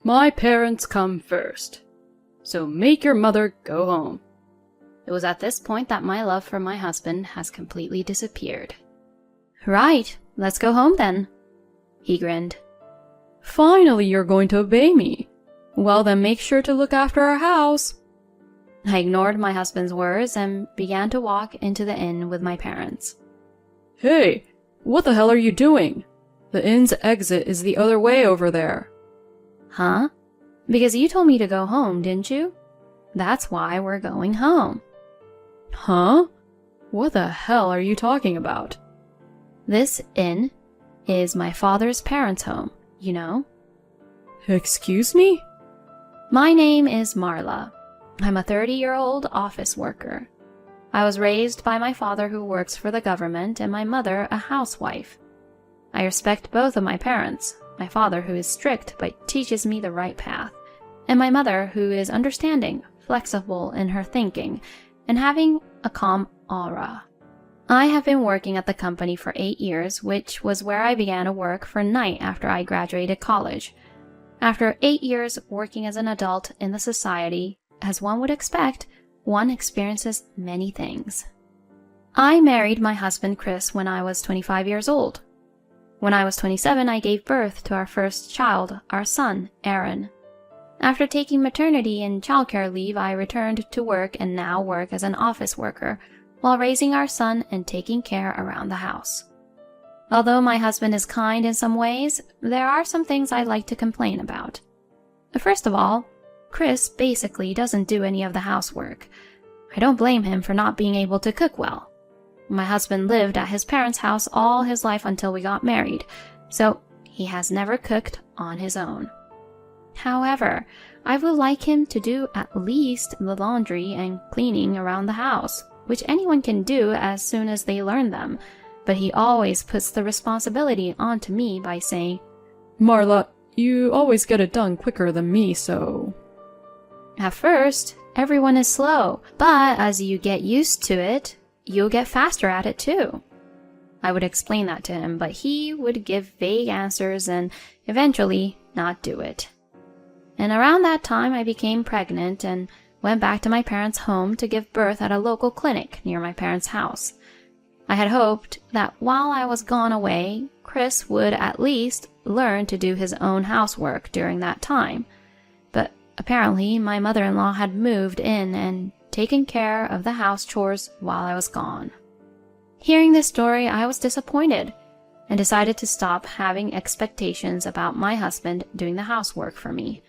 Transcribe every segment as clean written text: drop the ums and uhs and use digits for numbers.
My parents come first. So make your mother go home. It was at this point that my love for my husband has completely disappeared. Right, let's go home then. He grinned. Finally, you're going to obey me. Well, then make sure to look after our house. I ignored my husband's words and began to walk into the inn with my parents. Hey, what the hell are you doing? The inn's exit is the other way over there. Huh? Because you told me to go home, didn't you? That's why we're going home. Huh? What the hell are you talking about? This inn is my father's parents' home, you know? Excuse me? My name is Marla. I'm a 30-year-old office worker. I was raised by my father who works for the government and my mother a housewife. I respect both of my parents, my father who is strict but teaches me the right path, and my mother who is understanding, flexible in her thinking, and having a calm aura. I have been working at the company for 8 years, which was where I began to work for night after I graduated college. After 8 years working as an adult in the society, as one would expect, one experiences many things. I married my husband Chris when I was 25 years old. When I was 27, I gave birth to our first child, our son, Aaron. After taking maternity and childcare leave, I returned to work and now work as an office worker, while raising our son and taking care around the house. Although my husband is kind in some ways, there are some things I like to complain about. First of all, Chris basically doesn't do any of the housework. I don't blame him for not being able to cook well. My husband lived at his parents' house all his life until we got married, so he has never cooked on his own. However, I would like him to do at least the laundry and cleaning around the house, which anyone can do as soon as they learn them, but he always puts the responsibility onto me by saying, Marla, you always get it done quicker than me, so... At first, everyone is slow, but as you get used to it, you'll get faster at it too. I would explain that to him, but he would give vague answers and eventually not do it. And around that time, I became pregnant and went back to my parents' home to give birth at a local clinic near my parents' house. I had hoped that while I was gone away, Chris would at least learn to do his own housework during that time. But apparently, my mother-in-law had moved in and taken care of the house chores while I was gone. Hearing this story, I was disappointed and decided to stop having expectations about my husband doing the housework for me.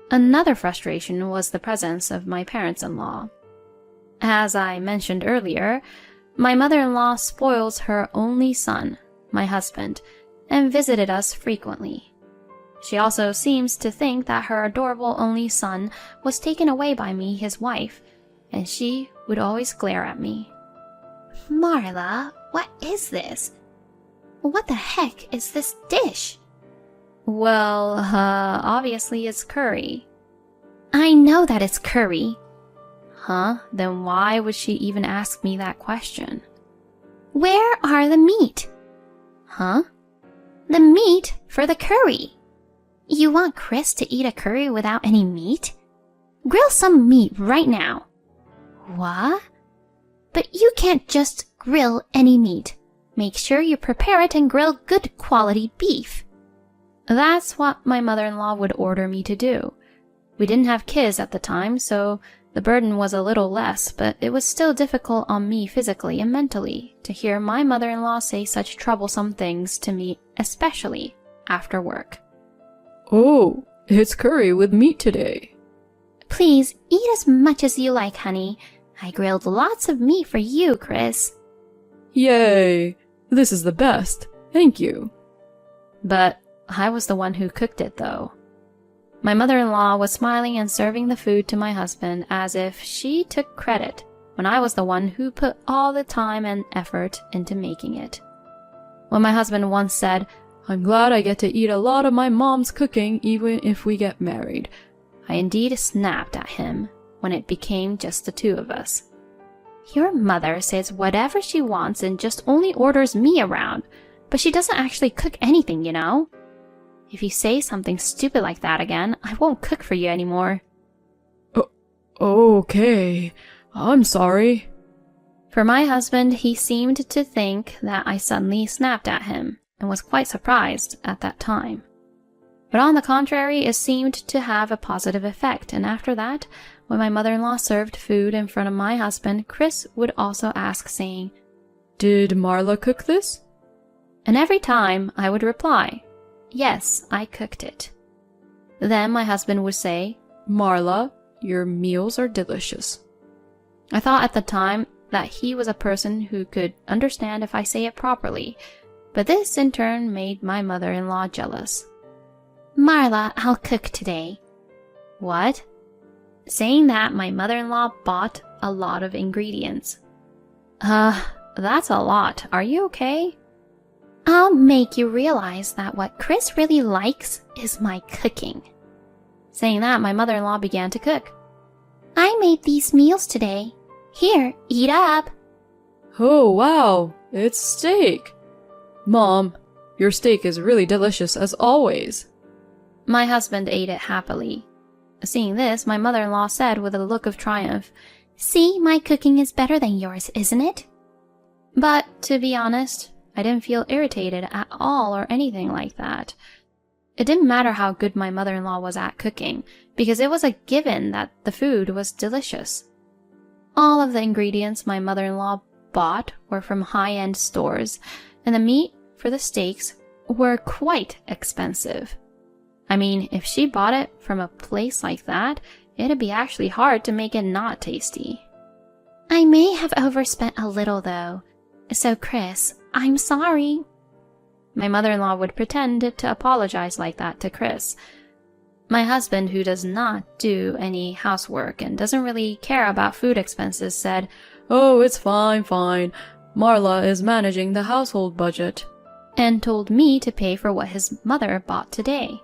Another frustration was the presence of my parents-in-law. As I mentioned earlier, my mother-in-law spoils her only son, my husband, and visited us frequently. She also seems to think that her adorable only son was taken away by me, his wife, and she would always glare at me. Marla, what is this? What the heck is this dish? Well, obviously it's curry. I know that it's curry. Huh? Then why would she even ask me that question? Where are the meat? Huh? The meat for the curry. You want Chris to eat a curry without any meat? Grill some meat right now. What? But you can't just grill any meat. Make sure you prepare it and grill good quality beef. That's what my mother-in-law would order me to do. We didn't have kids at the time, so the burden was a little less, but it was still difficult on me physically and mentally to hear my mother-in-law say such troublesome things to me, especially after work. Oh, it's curry with meat today. Please eat as much as you like, honey. I grilled lots of meat for you, Chris. Yay! This is the best. Thank you. But I was the one who cooked it, though. My mother-in-law was smiling and serving the food to my husband as if she took credit when I was the one who put all the time and effort into making it. When my husband once said, I'm glad I get to eat a lot of my mom's cooking even if we get married, I indeed snapped at him when it became just the two of us. Your mother says whatever she wants and just only orders me around, but she doesn't actually cook anything, you know? If you say something stupid like that again, I won't cook for you anymore. Okay, I'm sorry. For my husband, he seemed to think that I suddenly snapped at him and was quite surprised at that time. But on the contrary, it seemed to have a positive effect, and after that, when my mother-in-law served food in front of my husband, Chris would also ask, saying, Did Marla cook this? And every time I would reply, yes, I cooked it. Then my husband would say, Marla, your meals are delicious. I thought at the time that he was a person who could understand if I say it properly, but this in turn made my mother-in-law jealous. Marla, I'll cook today. What? Saying that, my mother-in-law bought a lot of ingredients. That's a lot. Are you okay? I'll make you realize that what Chris really likes is my cooking. Saying that, my mother-in-law began to cook. I made these meals today. Here, eat up. Oh, wow, it's steak. Mom, your steak is really delicious as always. My husband ate it happily. Seeing this, my mother-in-law said with a look of triumph, See, my cooking is better than yours, isn't it? But, to be honest, I didn't feel irritated at all or anything like that. It didn't matter how good my mother-in-law was at cooking, because it was a given that the food was delicious. All of the ingredients my mother-in-law bought were from high-end stores, and the meat for the steaks were quite expensive. I mean, if she bought it from a place like that, it'd be actually hard to make it not tasty. I may have overspent a little, though. So, Chris, I'm sorry. My mother-in-law would pretend to apologize like that to Chris. My husband, who does not do any housework and doesn't really care about food expenses, said, Oh, it's fine. Marla is managing the household budget. And told me to pay for what his mother bought today.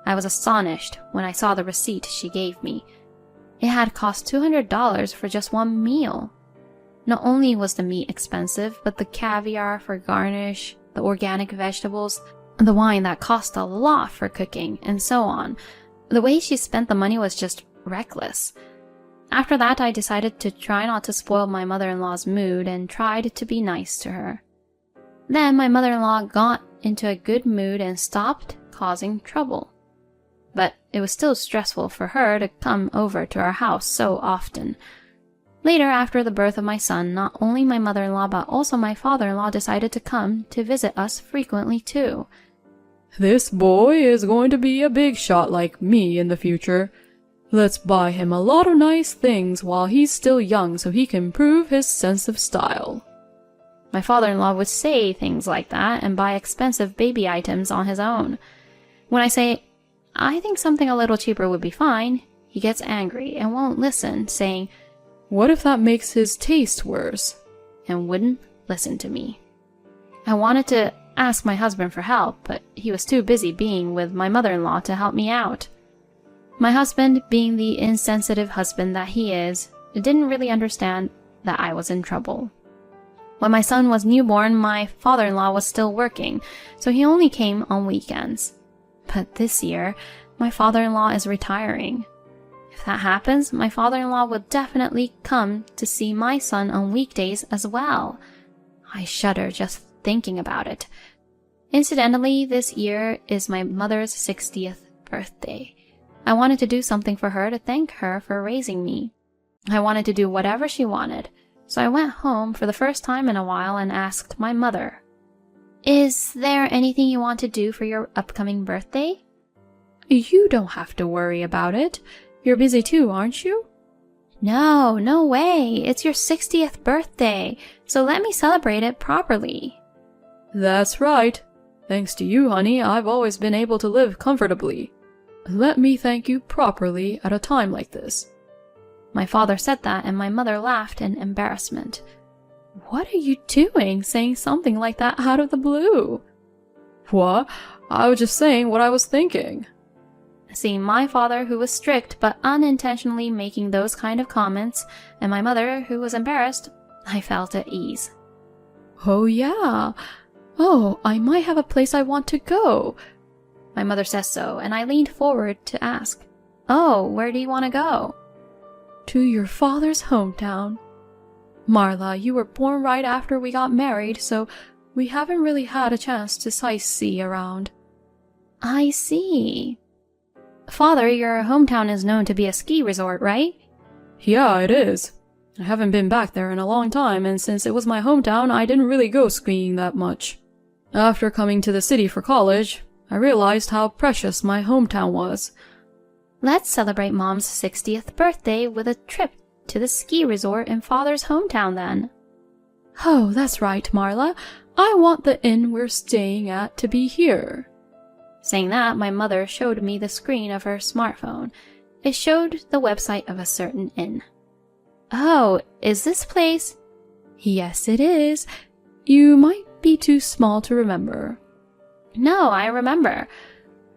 I was astonished when I saw the receipt she gave me. It had cost $200 for just one meal. Not only was the meat expensive, but the caviar for garnish, the organic vegetables, the wine that cost a lot for cooking, and so on. The way she spent the money was just reckless. After that, I decided to try not to spoil my mother-in-law's mood and tried to be nice to her. Then my mother-in-law got into a good mood and stopped causing trouble. But it was still stressful for her to come over to our house so often. Later, after the birth of my son, not only my mother-in-law but also my father-in-law decided to come to visit us frequently too. This boy is going to be a big shot like me in the future. Let's buy him a lot of nice things while he's still young so he can prove his sense of style. My father-in-law would say things like that and buy expensive baby items on his own. When I say, I think something a little cheaper would be fine, he gets angry and won't listen, saying, What if that makes his taste worse? And wouldn't listen to me. I wanted to ask my husband for help, but he was too busy being with my mother-in-law to help me out. My husband, being the insensitive husband that he is, didn't really understand that I was in trouble. When my son was newborn, my father-in-law was still working, so he only came on weekends. But this year, my father-in-law is retiring. If that happens, my father-in-law will definitely come to see my son on weekdays as well. I shudder just thinking about it. Incidentally, this year is my mother's 60th birthday. I wanted to do something for her to thank her for raising me. I wanted to do whatever she wanted, so I went home for the first time in a while and asked my mother, Is there anything you want to do for your upcoming birthday? You don't have to worry about it. You're busy too, aren't you? No way. It's your 60th birthday, so let me celebrate it properly. That's right. Thanks to you, honey, I've always been able to live comfortably. Let me thank you properly at a time like this. My father said that, and my mother laughed in embarrassment. What are you doing, saying something like that out of the blue? What? I was just saying what I was thinking. Seeing my father, who was strict but unintentionally making those kind of comments, and my mother, who was embarrassed, I felt at ease. Oh yeah. Oh, I might have a place I want to go. My mother says so, and I leaned forward to ask, "Oh, where do you want to go?" To your father's hometown. Marla, you were born right after we got married, so we haven't really had a chance to sightsee around. I see. Father, your hometown is known to be a ski resort, right? Yeah, it is. I haven't been back there in a long time, and since it was my hometown, I didn't really go skiing that much. After coming to the city for college, I realized how precious my hometown was. Let's celebrate Mom's 60th birthday with a trip to the ski resort in Father's hometown then. Oh, that's right, Marla. I want the inn we're staying at to be here. Saying that, my mother showed me the screen of her smartphone. It showed the website of a certain inn. Oh, is this place? Yes, it is. You might be too small to remember. No, I remember.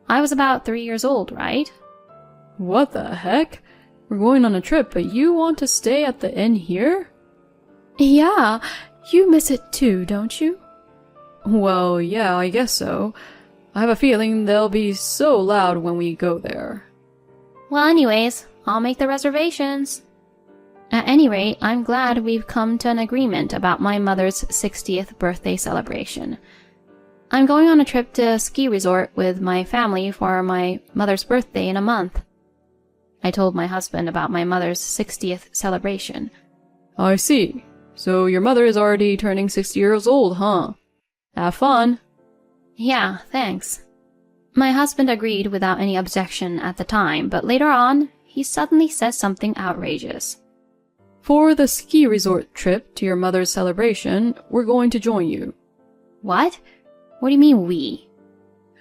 I was about 3 years old, right? What the heck? We're going on a trip, but you want to stay at the inn here? Yeah, you miss it too, don't you? Well, yeah, I guess so. I have a feeling they'll be so loud when we go there. Well, anyways, I'll make the reservations. At any rate, I'm glad we've come to an agreement about my mother's 60th birthday celebration. I'm going on a trip to a ski resort with my family for my mother's birthday in a month. I told my husband about my mother's 60th celebration. I see. So your mother is already turning 60 years old, huh? Have fun. Yeah, thanks. My husband agreed without any objection at the time, but later on, he suddenly said something outrageous. For the ski resort trip to your mother's celebration, we're going to join you. What? What do you mean, we?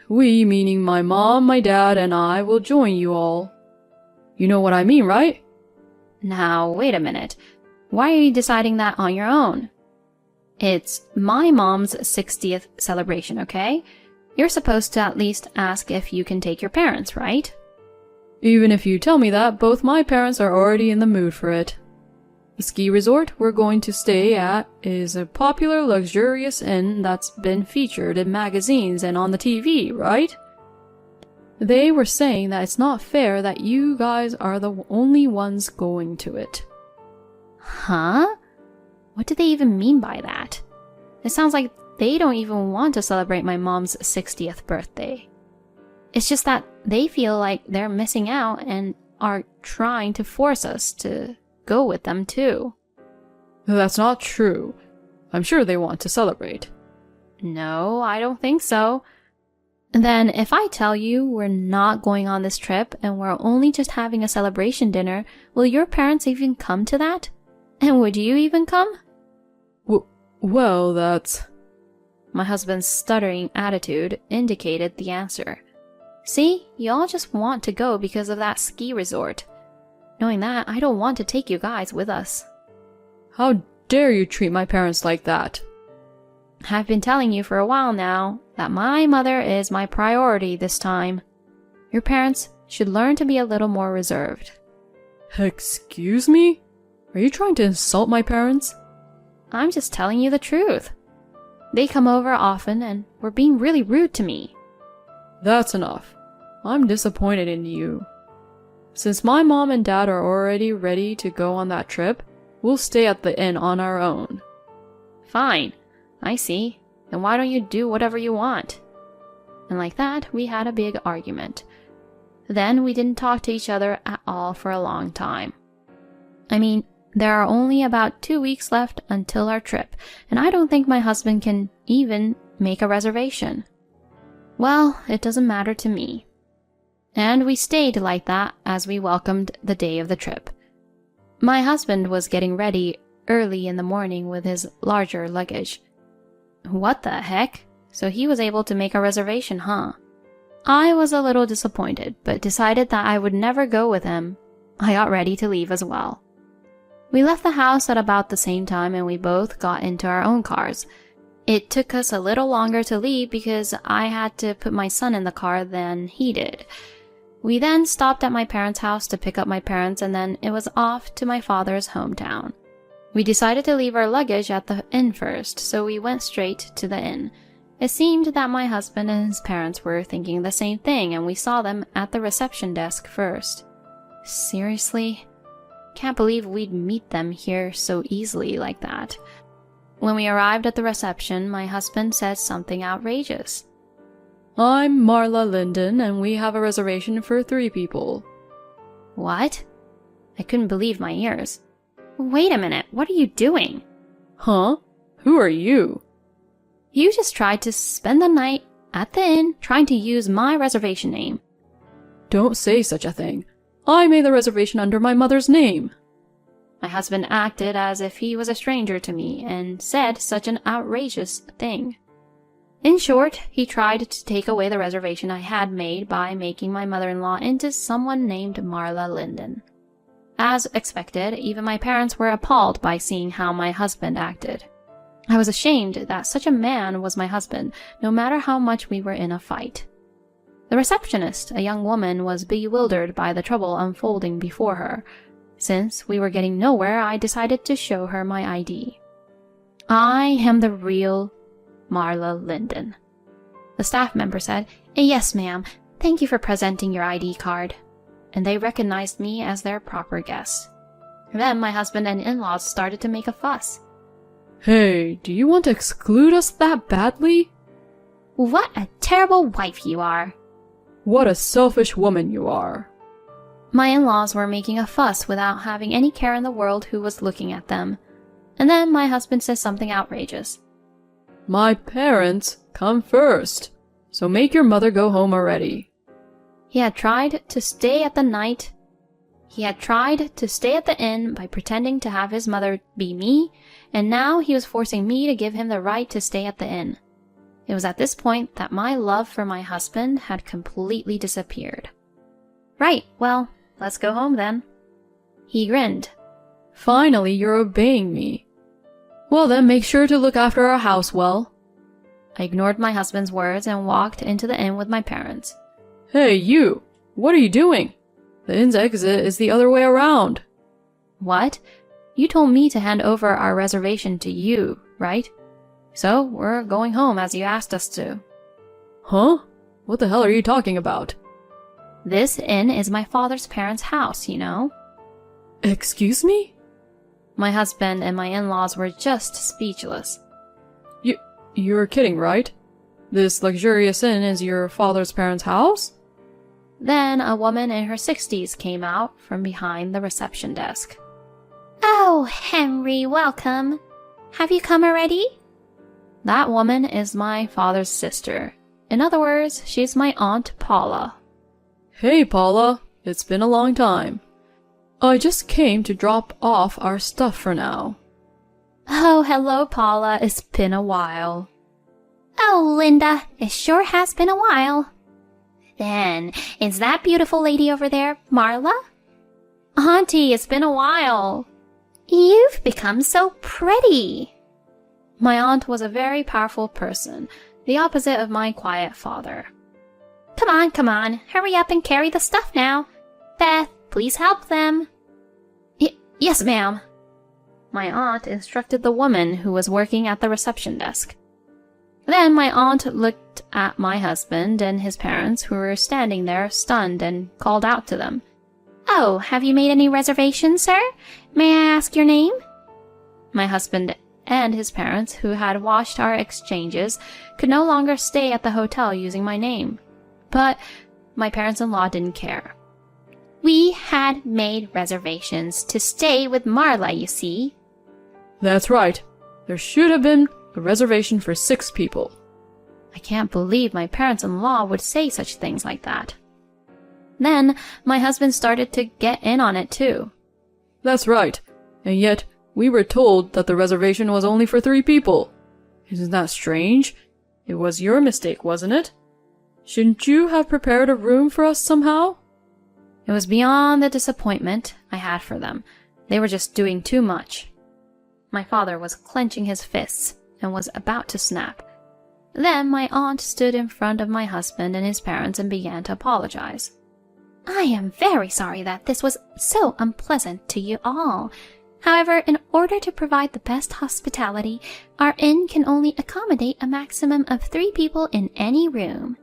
We, meaning my mom, my dad, and I, will join you all. You know what I mean, right? Now, wait a minute. Why are you deciding that on your own? It's my mom's 60th celebration, okay? You're supposed to at least ask if you can take your parents, right? Even if you tell me that, both my parents are already in the mood for it. The ski resort we're going to stay at is a popular, luxurious inn that's been featured in magazines and on the TV, right? They were saying that it's not fair that you guys are the only ones going to it. Huh? What do they even mean by that? It sounds like they don't even want to celebrate my mom's 60th birthday. It's just that they feel like they're missing out and are trying to force us to go with them too. That's not true. I'm sure they want to celebrate. No, I don't think so. Then if I tell you we're not going on this trip and we're only just having a celebration dinner, will your parents even come to that? And would you even come? Well, that's... My husband's stuttering attitude indicated the answer. See, you all just want to go because of that ski resort. Knowing that, I don't want to take you guys with us. How dare you treat my parents like that? I've been telling you for a while now that my mother is my priority this time. Your parents should learn to be a little more reserved. Excuse me? Are you trying to insult my parents? I'm just telling you the truth. They come over often and were being really rude to me. That's enough. I'm disappointed in you. Since my mom and dad are already ready to go on that trip, we'll stay at the inn on our own. Fine. I see. Then why don't you do whatever you want? And like that, we had a big argument. Then we didn't talk to each other at all for a long time. I mean, there are only about 2 weeks left until our trip, and I don't think my husband can even make a reservation. Well, it doesn't matter to me. And we stayed like that as we welcomed the day of the trip. My husband was getting ready early in the morning with his larger luggage. What the heck? So he was able to make a reservation, huh? I was a little disappointed, but decided that I would never go with him. I got ready to leave as well. We left the house at about the same time and we both got into our own cars. It took us a little longer to leave because I had to put my son in the car than he did. We then stopped at my parents' house to pick up my parents and then it was off to my father's hometown. We decided to leave our luggage at the inn first, so we went straight to the inn. It seemed that my husband and his parents were thinking the same thing, and we saw them at the reception desk first. Seriously? Can't believe we'd meet them here so easily like that. When we arrived at the reception, my husband said something outrageous. I'm Marla Linden, and we have a reservation for 3 people. What? I couldn't believe my ears. Wait a minute, what are you doing? Huh? Who are you? You just tried to spend the night at the inn trying to use my reservation name. Don't say such a thing. I made the reservation under my mother's name. My husband acted as if he was a stranger to me and said such an outrageous thing. In short, he tried to take away the reservation I had made by making my mother-in-law into someone named Marla Linden. As expected, even my parents were appalled by seeing how my husband acted. I was ashamed that such a man was my husband, no matter how much we were in a fight. The receptionist, a young woman, was bewildered by the trouble unfolding before her. Since we were getting nowhere, I decided to show her my ID. I am the real Marla Linden. The staff member said, "Yes, ma'am. Thank you for presenting your ID card." And they recognized me as their proper guest. Then my husband and in-laws started to make a fuss. Hey, do you want to exclude us that badly? What a terrible wife you are. What a selfish woman you are. My in-laws were making a fuss without having any care in the world who was looking at them. And then my husband said something outrageous. My parents come first, so make your mother go home already. He had tried to stay at the inn by pretending to have his mother be me, and now he was forcing me to give him the right to stay at the inn. It was at this point that my love for my husband had completely disappeared. Right, well, let's go home then. He grinned. Finally, you're obeying me. Well then, make sure to look after our house well. I ignored my husband's words and walked into the inn with my parents. Hey, you! What are you doing? The inn's exit is the other way around. What? You told me to hand over our reservation to you, right? So, we're going home as you asked us to. Huh? What the hell are you talking about? This inn is my father's parents' house, you know. Excuse me? My husband and my in-laws were just speechless. You're kidding, right? This luxurious inn is your father's parents' house? Then a woman in her 60s came out from behind the reception desk. Oh, Henry, welcome. Have you come already? That woman is my father's sister. In other words, she's my Aunt Paula. Hey, Paula. It's been a long time. I just came to drop off our stuff for now. Oh, hello, Paula. It's been a while. Oh, Linda, it sure has been a while. Then, is that beautiful lady over there Marla? Auntie, it's been a while. You've become so pretty. My aunt was a very powerful person, the opposite of my quiet father. Come on, hurry up and carry the stuff now. Beth, please help them. Yes, ma'am. My aunt instructed the woman who was working at the reception desk. Then my aunt looked at my husband and his parents, who were standing there stunned, and called out to them. Oh, have you made any reservations, sir? May I ask your name? My husband and his parents, who had watched our exchanges, could no longer stay at the hotel using my name. But my parents-in-law didn't care. We had made reservations to stay with Marla, you see. That's right. There should have been a reservation for 6 people. I can't believe my parents-in-law would say such things like that. Then my husband started to get in on it too. That's right. And yet, we were told that the reservation was only for 3 people. Isn't that strange? It was your mistake, wasn't it? Shouldn't you have prepared a room for us somehow? It was beyond the disappointment I had for them. They were just doing too much. My father was clenching his fists and was about to snap. Then my aunt stood in front of my husband and his parents and began to apologize. I am very sorry that this was so unpleasant to you all. However, in order to provide the best hospitality, our inn can only accommodate a maximum of 3 people in any room.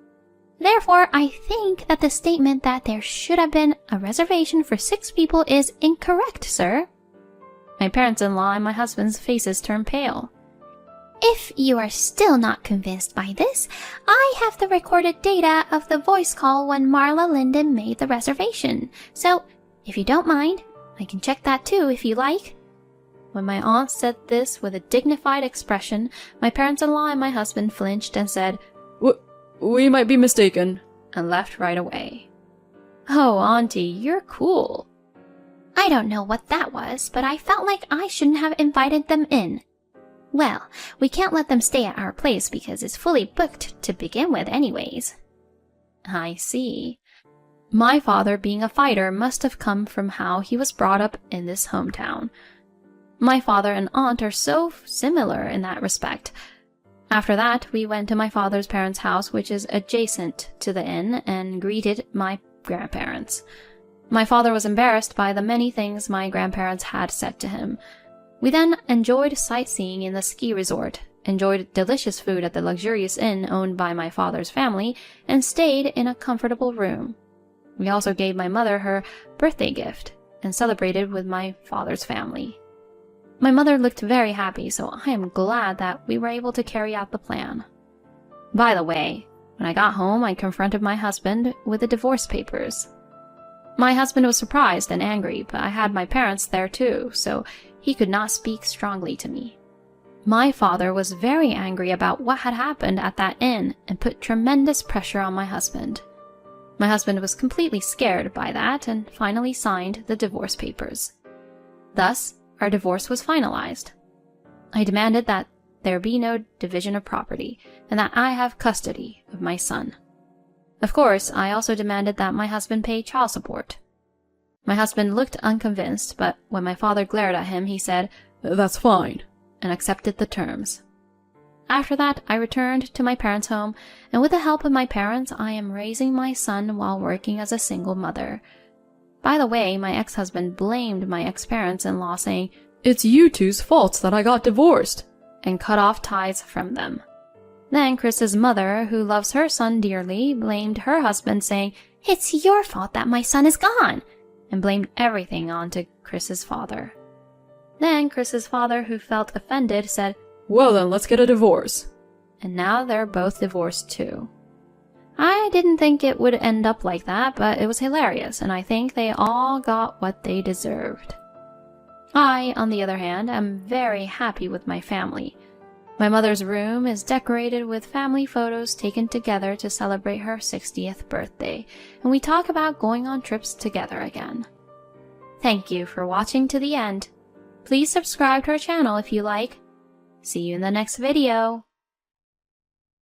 Therefore, I think that the statement that there should have been a reservation for 6 people is incorrect, sir. My parents-in-law and my husband's faces turned pale. If you are still not convinced by this, I have the recorded data of the voice call when Marla Linden made the reservation. So, if you don't mind, I can check that too if you like. When my aunt said this with a dignified expression, my parents-in-law and my husband flinched and said, We might be mistaken," and left right away. "Oh, Auntie, you're cool." I don't know what that was, but I felt like I shouldn't have invited them in. Well, we can't let them stay at our place because it's fully booked to begin with anyways. I see. My father, being a fighter, must have come from how he was brought up in this hometown. My father and aunt are so similar in that respect. After that, we went to my father's parents' house, which is adjacent to the inn, and greeted my grandparents. My father was embarrassed by the many things my grandparents had said to him. We then enjoyed sightseeing in the ski resort, enjoyed delicious food at the luxurious inn owned by my father's family, and stayed in a comfortable room. We also gave my mother her birthday gift, and celebrated with my father's family. My mother looked very happy, so I am glad that we were able to carry out the plan. By the way, when I got home, I confronted my husband with the divorce papers. My husband was surprised and angry, but I had my parents there too, so he could not speak strongly to me. My father was very angry about what had happened at that inn and put tremendous pressure on my husband. My husband was completely scared by that and finally signed the divorce papers. Thus, our divorce was finalized. I demanded that there be no division of property and that I have custody of my son. Of course, I also demanded that my husband pay child support. My husband looked unconvinced, but when my father glared at him, he said, "That's fine," and accepted the terms. After that, I returned to my parents' home, and with the help of my parents, I am raising my son while working as a single mother. By the way, my ex-husband blamed my ex-parents-in-law, saying, "It's you two's fault that I got divorced," and cut off ties from them. Then Chris's mother, who loves her son dearly, blamed her husband, saying, "It's your fault that my son is gone," and blamed everything onto Chris's father. Then Chris's father, who felt offended, said, "Well then, let's get a divorce." And now they're both divorced too. I didn't think it would end up like that, but it was hilarious, and I think they all got what they deserved. I, on the other hand, am very happy with my family. My mother's room is decorated with family photos taken together to celebrate her 60th birthday, and we talk about going on trips together again. Thank you for watching to the end. Please subscribe to our channel if you like. See you in the next video.